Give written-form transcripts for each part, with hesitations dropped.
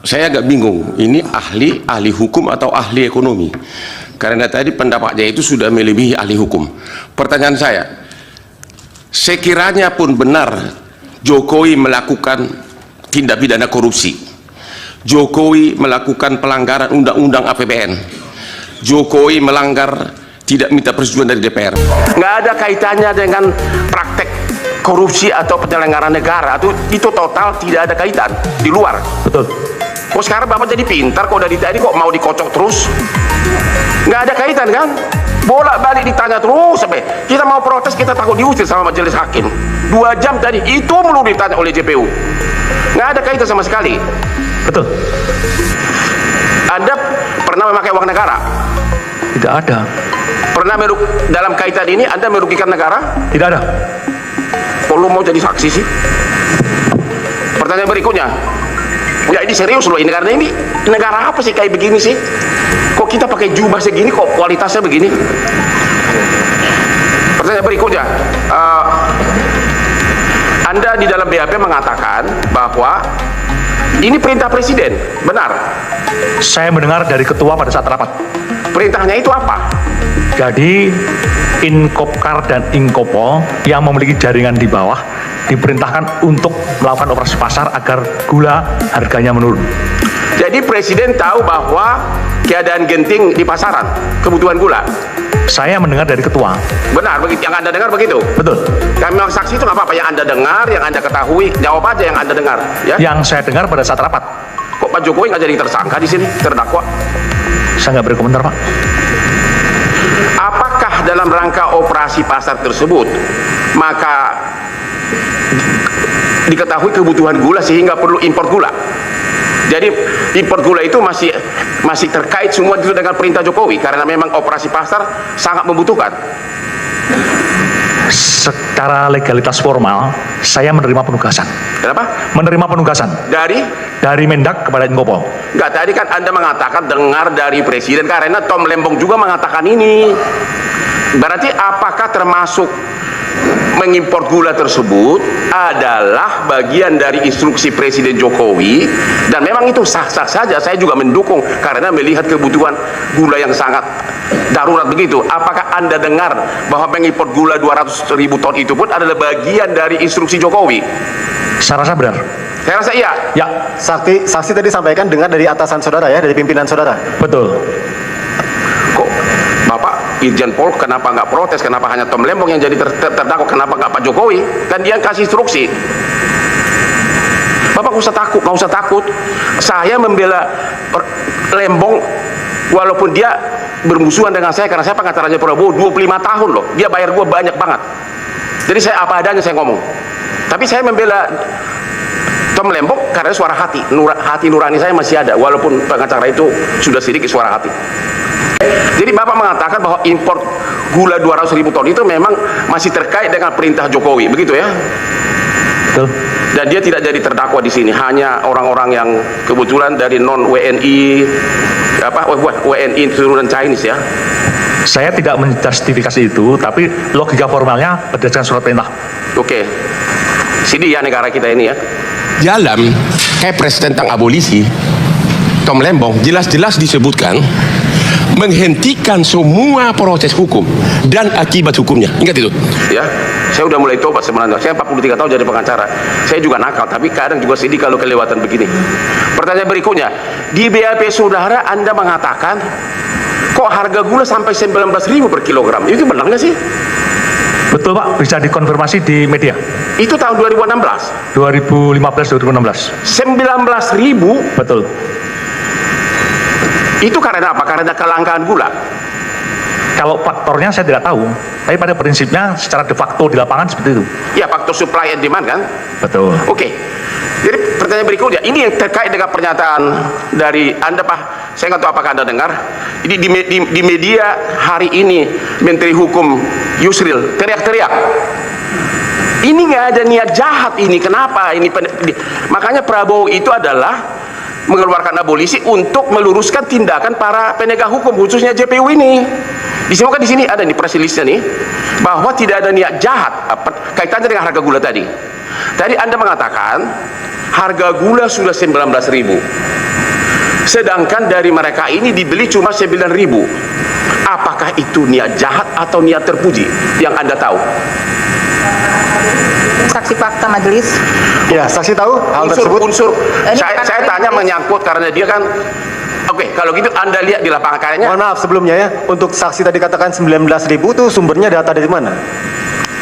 saya agak bingung, ini ahli hukum atau ahli ekonomi? Karena tadi pendapatnya itu sudah melebihi ahli hukum. Pertanyaan saya, sekiranya pun benar Jokowi melakukan tindak pidana korupsi, Jokowi melakukan pelanggaran undang-undang APBN, Jokowi melanggar tidak minta persetujuan dari DPR, nggak ada kaitannya dengan praktek korupsi atau penyelenggaraan negara, itu total tidak ada kaitan, di luar. Betul. Kok sekarang Bapak jadi pintar, kok dari tadi kok mau dikocok terus? Nggak ada kaitan kan? Bolak-balik ditanya terus sampai kita mau protes, kita takut diusir sama majelis hakim. 2 jam tadi itu melulu ditanya oleh JPU. Nggak ada kaitan sama sekali. Betul. Anda pernah memakai uang negara? Tidak ada. Pernah dalam kaitan ini Anda merugikan negara? Tidak ada. Kok lu mau jadi saksi sih? Pertanyaan berikutnya, ya ini serius loh, ini karena ini negara apa sih kayak begini sih? Kok kita pakai jubah segini, kok kualitasnya begini? Pertanyaan berikutnya, Anda di dalam BAP mengatakan bahwa ini perintah presiden, benar? Saya mendengar dari ketua pada saat rapat. Perintahnya itu apa? Jadi Inkopkar dan Inkopol yang memiliki jaringan di bawah diperintahkan untuk melakukan operasi pasar agar gula harganya menurun. Jadi presiden tahu bahwa keadaan genting di pasaran, kebutuhan gula. Saya mendengar dari ketua. Benar, begitu. Yang Anda dengar begitu? Betul. Kami memang saksi itu nggak apa-apa. Yang Anda dengar, yang Anda ketahui, jawab aja yang Anda dengar. Ya? Yang saya dengar pada saat rapat. Kok Pak Jokowi nggak jadi tersangka di sini, terdakwa? Saya nggak berkomentar, Pak. Apakah dalam rangka operasi pasar tersebut maka diketahui kebutuhan gula sehingga perlu impor gula? Jadi impor gula itu masih terkait semua itu dengan perintah Jokowi karena memang operasi pasar sangat membutuhkan. Secara legalitas formal, saya menerima penugasan. Kenapa? Menerima penugasan dari Mendak kepada Inkopol. Enggak, tadi kan Anda mengatakan dengar dari presiden karena Tom Lembong juga mengatakan ini. Berarti apakah termasuk mengimpor gula tersebut adalah bagian dari instruksi Presiden Jokowi, dan memang itu sah-sah saja, saya juga mendukung karena melihat kebutuhan gula yang sangat darurat begitu. Apakah Anda dengar bahwa mengimpor gula 200.000 ton itu pun adalah bagian dari instruksi Jokowi? Saya rasa benar. Saya rasa iya. Ya. Saksi tadi sampaikan dengar dari atasan saudara ya, dari pimpinan saudara. Betul. Kok Bapak Irjen Pol kenapa nggak protes? Kenapa hanya Tom Lembong yang jadi terdakwa? Kenapa nggak Pak Jokowi? Kan dia yang kasih instruksi. Bapak nggak usah takut. Saya membela Lembong walaupun dia bermusuhan dengan saya karena saya pengacaranya Prabowo 25 tahun loh. Dia bayar gua banyak banget. Jadi saya apa adanya saya ngomong. Tapi saya membela Tom Lembong karena suara hati. Hati nurani saya masih ada walaupun pengacara itu sudah sedikit suara hati. Jadi Bapak mengatakan bahwa impor gula 200.000 ton itu memang masih terkait dengan perintah Jokowi, begitu ya? Betul. Dan dia tidak jadi terdakwa di sini, hanya orang-orang yang kebetulan dari non WNI, WNI turunan Chinese ya. Saya tidak menjustifikasi itu, tapi logika formalnya berdasarkan surat perintah. Oke. Sini ya negara kita ini ya. Dalam Kepres tentang abolisi, Tom Lembong jelas-jelas disebutkan menghentikan semua proses hukum dan akibat hukumnya. Ingat itu? Ya, saya udah mulai tobat sebenarnya. Saya 43 tahun jadi pengacara. Saya juga nakal, tapi kadang juga sedih kalau kelewatan begini. Pertanyaan berikutnya, di BAP saudara Anda mengatakan kok harga gula sampai 19.000 per kilogram. Itu benar nggak sih? Betul, Pak, bisa dikonfirmasi di media. Itu tahun 2016. 2015-2016. 19.000. Betul. Itu karena apa? Karena kelangkaan gula. Kalau faktornya saya tidak tahu, tapi pada prinsipnya secara de facto di lapangan seperti itu. Ya, faktor supply and demand kan? Betul. Oke. Jadi pertanyaan berikutnya, ini yang terkait dengan pernyataan dari Anda, Pak. Saya nggak tahu apakah Anda dengar. Ini di media hari ini Menteri Hukum Yusril teriak-teriak. Ini nggak ada niat jahat ini. Kenapa? Makanya Prabowo itu adalah mengeluarkan abolisi untuk meluruskan tindakan para penegak hukum, khususnya JPU ini. Disebutkan di sini ada nih press release-nya nih, bahwa tidak ada niat jahat kaitannya dengan harga gula tadi. Tadi Anda mengatakan harga gula sudah 19.000. Sedangkan dari mereka ini dibeli cuma 9.000. Apakah itu niat jahat atau niat terpuji yang Anda tahu? Saksi fakta majelis. Ya, saksi tahu hal tersebut. Unsur Ini saya bukan tanya majelis. menyangkut karena dia kan. Oke, kalau gitu Anda lihat di lapangan kayaknya. Mohon maaf sebelumnya ya, untuk saksi tadi katakan 19.000 itu sumbernya data dari mana?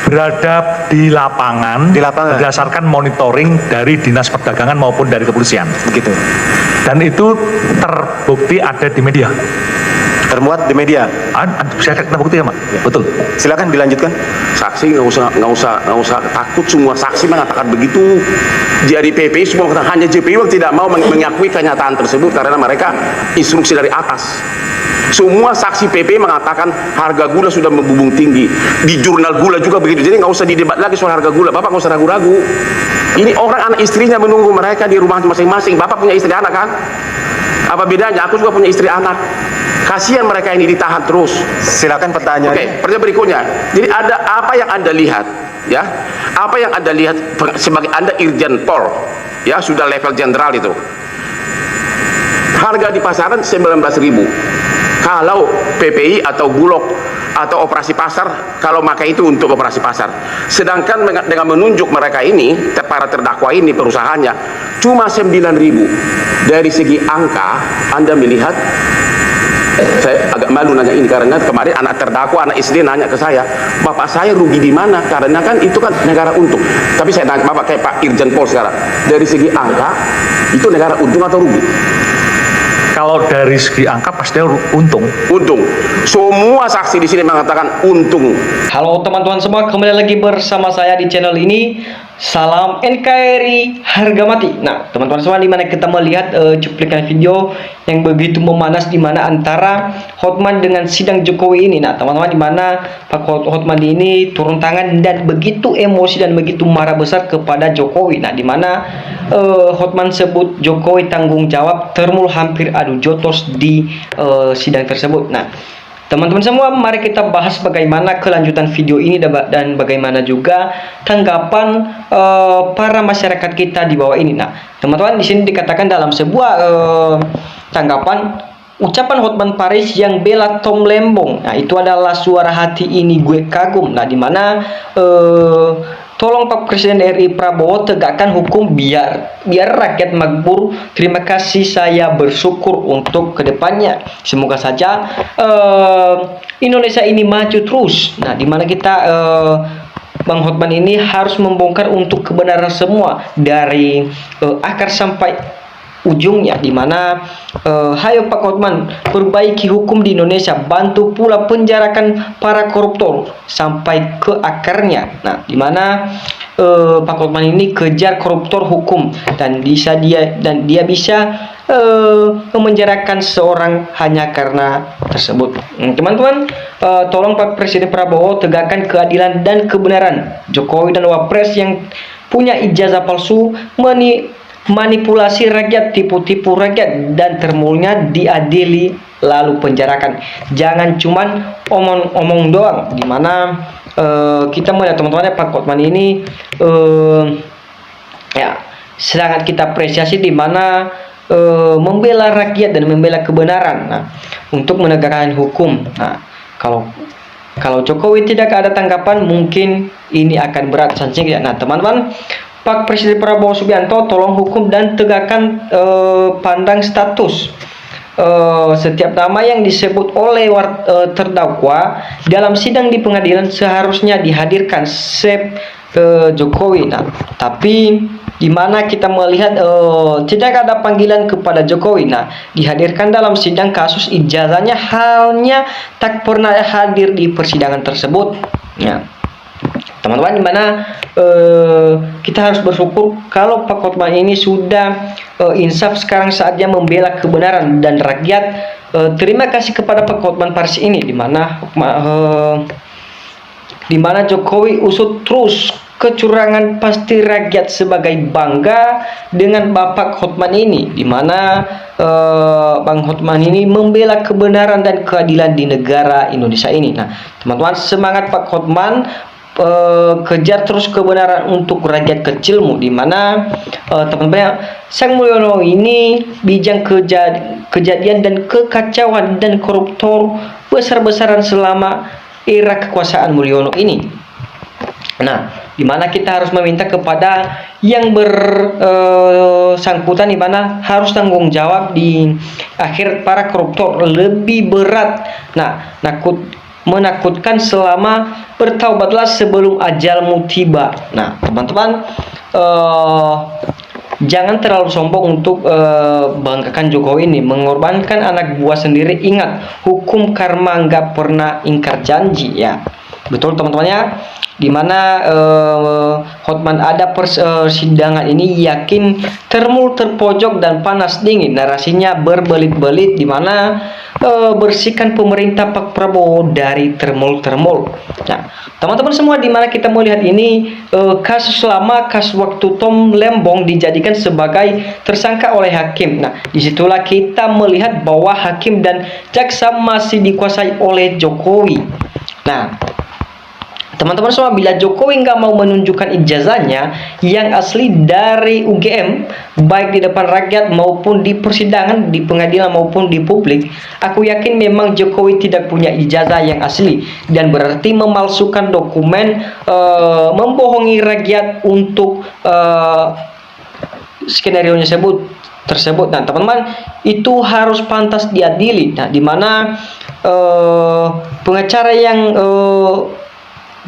Berada di lapangan, Di lapangan. berdasarkan monitoring dari Dinas Perdagangan maupun dari kepolisian. Begitu. Dan itu terbukti ada di media. Termuat di media. Saya terbukti ya, Mak? Betul. Silakan dilanjutkan. Saksi nggak usah takut, semua saksi mengatakan begitu. Jadi PPI semua mengatakan, hanya JPU yang tidak mau mengakui kenyataan tersebut karena mereka instruksi dari atas. Semua saksi PPI mengatakan harga gula sudah membubung tinggi. Di jurnal gula juga begitu. Jadi nggak usah didebat lagi soal harga gula. Bapak nggak usah ragu-ragu. Ini orang anak istrinya menunggu mereka di rumah masing-masing. Bapak punya istri anak kan? Apa bedanya? Aku juga punya istri anak. Kasihan mereka ini ditahan terus. Silakan pertanyaan. Oke, pertanyaan berikutnya. Jadi ada apa yang Anda lihat, ya? Apa yang Anda lihat sebagai Anda Irjen Pol, ya sudah level jenderal itu. Harga di pasaran 19.000. Kalau PPI atau Bulog atau operasi pasar, kalau maka itu untuk operasi pasar. Sedangkan dengan menunjuk mereka ini, para terdakwa ini perusahaannya cuma 9.000. Dari segi angka, Anda melihat. Saya agak malu nanya ini karena kemarin anak terdakwa, anak istri nanya ke saya, bapak saya rugi di mana? Karena kan itu kan negara untung. Tapi saya nanya bapak kayak Pak Irjen Pol sekarang, dari segi angka itu negara untung atau rugi? Kalau dari segi angka pasti untung. Untung. Semua saksi di sini mengatakan untung. Halo teman-teman semua, kembali lagi bersama saya di channel ini. Salam NKRI harga mati. Nah, teman-teman semua, dimana kita melihat cuplikan video yang begitu memanas di mana antara Hotman dengan sidang Jokowi ini. Nah, teman-teman, dimana Pak Hotman ini turun tangan dan begitu emosi dan begitu marah besar kepada Jokowi. Nah, dimana Hotman sebut Jokowi tanggung jawab termul hampir adu jotos di sidang tersebut. Nah, teman-teman semua, mari kita bahas bagaimana kelanjutan video ini dan bagaimana juga tanggapan para masyarakat kita di bawah ini. Nah, teman-teman, di sini dikatakan dalam sebuah tanggapan ucapan Hotman Paris yang bela Tom Lembong. Nah, itu adalah suara hati ini gue kagum. Nah, dimana tolong Pak Presiden RI Prabowo tegakkan hukum biar rakyat makmur. Terima kasih, saya bersyukur untuk kedepannya. Semoga saja Indonesia ini maju terus. Nah, dimana kita Bang Hotman ini harus membongkar untuk kebenaran semua dari akar sampai ujungnya, dimana hayo Pak Hotman perbaiki hukum di Indonesia, bantu pula penjarakan para koruptor sampai ke akarnya. Nah, dimana Pak Hotman ini kejar koruptor hukum dan dia bisa memenjarakan seorang hanya karena tersebut. Teman-teman, tolong Pak Presiden Prabowo tegakkan keadilan dan kebenaran. Jokowi dan Wapres yang punya ijazah palsu manipulasi rakyat, tipu-tipu rakyat, dan termulnya diadili lalu penjarakan. Jangan cuman omong-omong doang. Dimana kita melihat teman-teman, Pak Hotman ini ya sangat kita apresiasi, dimana membela rakyat dan membela kebenaran. Nah, untuk menegakkan hukum. Nah, kalau Jokowi tidak ada tanggapan, mungkin ini akan berat sanksinya. Nah, teman-teman, Pak Presiden Prabowo Subianto, tolong hukum dan tegakkan pandang status setiap nama yang disebut oleh terdakwa dalam sidang di pengadilan seharusnya dihadirkan sep Jokowi. Nah, tapi di mana kita melihat tidak ada panggilan kepada Jokowi. Nah, dihadirkan dalam sidang kasus ijazahnya halnya tak pernah hadir di persidangan tersebut. Ya. Teman-teman, dimana kita harus bersyukur kalau Pak Hotman ini sudah insaf, sekarang saatnya membela kebenaran dan rakyat. Terima kasih kepada Pak Hotman Paris ini, dimana Jokowi usut terus kecurangan, pasti rakyat sebagai bangga dengan Bapak Hotman ini, dimana Bang Hotman ini membela kebenaran dan keadilan di negara Indonesia ini. Nah, teman-teman, semangat Pak Hotman. kejar terus kebenaran untuk rakyat kecilmu, di mana teman-teman, Sang Mulyono ini bijang kejadian dan kekacauan dan koruptor besar-besaran selama era kekuasaan Mulyono ini. Nah, di mana kita harus meminta kepada yang bersangkutan, di mana harus tanggung jawab di akhir para koruptor lebih berat. Nah, menakutkan selama bertaubatlah sebelum ajalmu tiba. Nah, teman-teman, jangan terlalu sombong untuk banggakan Jokowi ini mengorbankan anak buah sendiri. Ingat, hukum karma nggak pernah ingkar janji ya. Betul teman-teman ya. Dimana Hotman ada persidangan ini yakin terpojok dan panas dingin, narasinya berbelit-belit, dimana bersihkan pemerintah Pak Prabowo dari termul. Nah, teman-teman semua, dimana kita melihat ini kasus lama, kasus waktu Tom Lembong dijadikan sebagai tersangka oleh hakim. Nah, disitulah kita melihat bahwa hakim dan jaksa masih dikuasai oleh Jokowi. Nah, teman-teman semua, bila Jokowi nggak mau menunjukkan ijazahnya yang asli dari UGM, baik di depan rakyat maupun di persidangan, di pengadilan maupun di publik, aku yakin memang Jokowi tidak punya ijazah yang asli, dan berarti memalsukan dokumen, membohongi rakyat untuk skenario tersebut. Nah, teman-teman, itu harus pantas diadili. Nah, dimana pengacara yang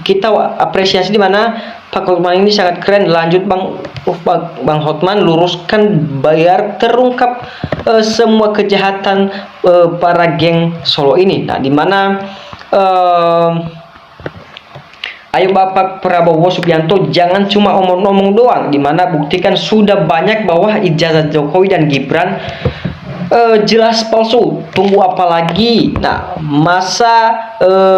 kita apresiasi, di mana Pak Hotman ini sangat keren. Lanjut Bang Hotman, luruskan, bayar, terungkap semua kejahatan para geng Solo ini. Nah, di mana ayo Bapak Prabowo Subianto, jangan cuma omong-omong doang, di mana buktikan sudah banyak bahwa ijazah Jokowi dan Gibran jelas palsu. Tunggu apa lagi? Nah, masa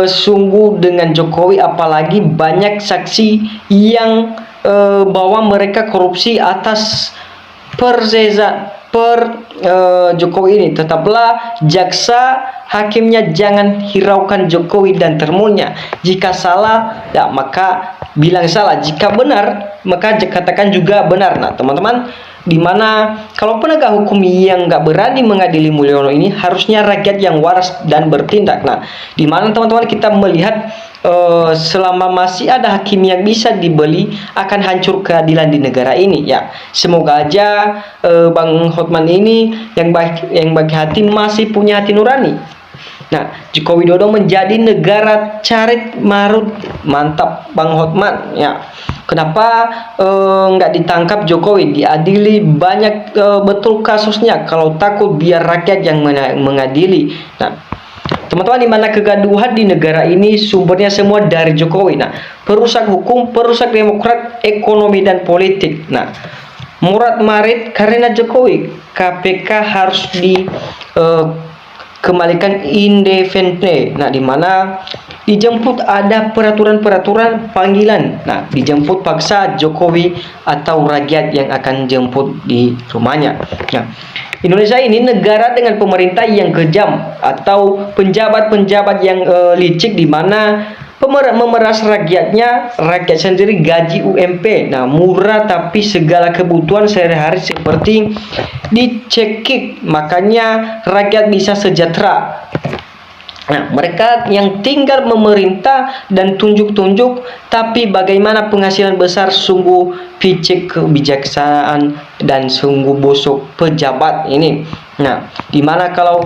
sungguh dengan Jokowi, apalagi banyak saksi yang bahwa mereka korupsi atas Jokowi ini. Tetaplah jaksa, hakimnya jangan hiraukan Jokowi dan termulnya. Jika salah, ya maka bilang salah. Jika benar, maka katakan juga benar. Nah, teman-teman, dimana kalau penegak hukum yang nggak berani mengadili Mulyono ini, harusnya rakyat yang waras dan bertindak. Nah, dimana teman-teman, kita melihat selama masih ada hakim yang bisa dibeli, akan hancur keadilan di negara ini ya. Semoga aja Bang Hotman ini yang baik hati, masih punya hati nurani. Nah, Joko Widodo menjadi negara carit marut. Mantap Bang Hotman ya. Kenapa nggak ditangkap Jokowi, diadili banyak betul kasusnya, kalau takut biar rakyat yang mengadili. Nah, teman-teman, di mana kegaduhan di negara ini sumbernya semua dari Jokowi. Nah, perusak hukum, perusak demokrat, ekonomi dan politik. Nah, Murat Marit karena Jokowi, KPK harus kembalikan independen. Nah, di mana dijemput ada peraturan panggilan. Nah, dijemput paksa Jokowi atau rakyat yang akan jemput di rumahnya. Nah, Indonesia ini negara dengan pemerintah yang kejam atau penjabat-penjabat yang licik, di mana memeras rakyatnya, rakyat sendiri gaji UMP. Nah, murah tapi segala kebutuhan sehari-hari seperti dicekik, makanya rakyat bisa sejahtera. Nah, mereka yang tinggal memerintah dan tunjuk-tunjuk, tapi bagaimana penghasilan besar, sungguh picik kebijaksanaan dan sungguh busuk pejabat ini. Nah, dimana kalau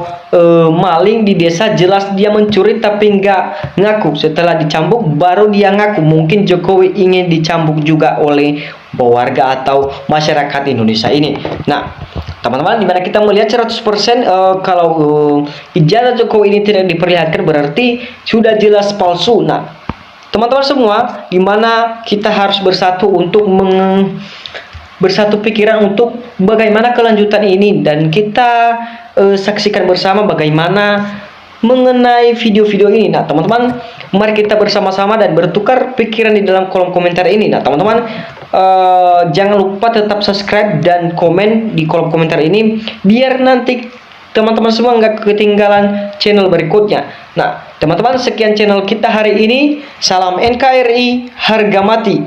maling di desa jelas dia mencuri tapi nggak ngaku, setelah dicambuk baru dia ngaku. Mungkin Jokowi ingin dicambuk juga oleh warga atau masyarakat Indonesia ini. Nah, teman-teman, dimana kita melihat 100% kalau ijazah Jokowi ini tidak diperlihatkan, berarti sudah jelas palsu. Nah, teman-teman semua, dimana kita harus bersatu untuk bersatu pikiran untuk bagaimana kelanjutan ini, dan kita saksikan bersama bagaimana mengenai video-video ini. Nah, teman-teman, mari kita bersama-sama dan bertukar pikiran di dalam kolom komentar ini. Nah, teman-teman, jangan lupa tetap subscribe dan komen di kolom komentar ini, biar nanti teman-teman semua nggak ketinggalan channel berikutnya. Nah, teman-teman, sekian channel kita hari ini. Salam NKRI, harga mati.